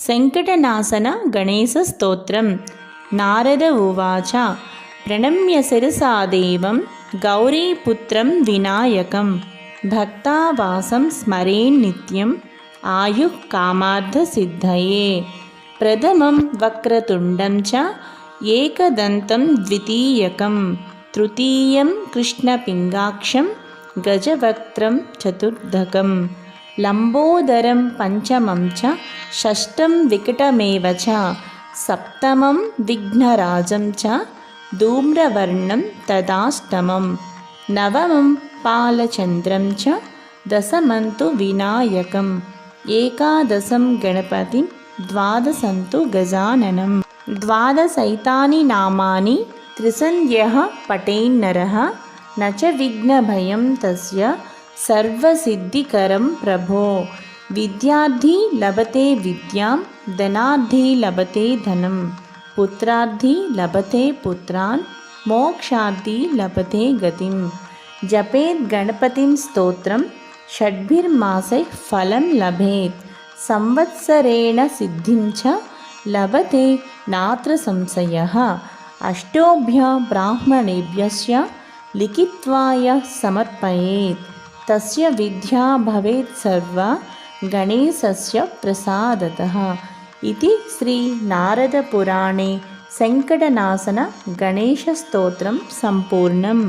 संकटनाशन गणेशस्तोत्रम्। नारद उवाच प्रणम्य शिरसा देवं गौरीपुत्रं विनायकं भक्तावासं स्मरेन्नित्यम् आयुः कामार्थसिद्धये। प्रथमं वक्रतुण्डं च एकदन्तं द्वितीयकं तृतीयं कृष्णपिङ्गाक्षं गजवक्त्रं चतुर्धकं लम्बोदरं पंचमं च षष्ठं विकटमेव च सप्तमं विघ्नराजं च धूम्रवर्णं तदाष्टमं नवमं पालचन्द्रं च दशमं तु विनायकम् एकादशं गणपतिं द्वादशं तु गजाननं। द्वादशैतानि नामानि त्रिसन्ध्यः पठेन्नरः न च विघ्नभयं तस्य सर्वसिद्धिकरं प्रभो। विद्यार्थी लभते विद्यां धनार्थी लभते धनं पुत्रार्थी लभते पुत्रान् मोक्षार्थी लभते गतिं। जपेत् गणपतिं स्तोत्रं षड्भिर्मासैः फलं लभेत् संवत्सरेण सिद्धिं च लभते नात्र संशयः। अष्टोभ्य ब्राह्मणेभ्यश्च लिखित्वा यः समर्पयेत् तस्य विद्या भवेत् सर्वा गणेशस्य प्रसादतः। इति श्री नारदपुराणे संकटनाशन गणेशस्तोत्रं सम्पूर्णम्।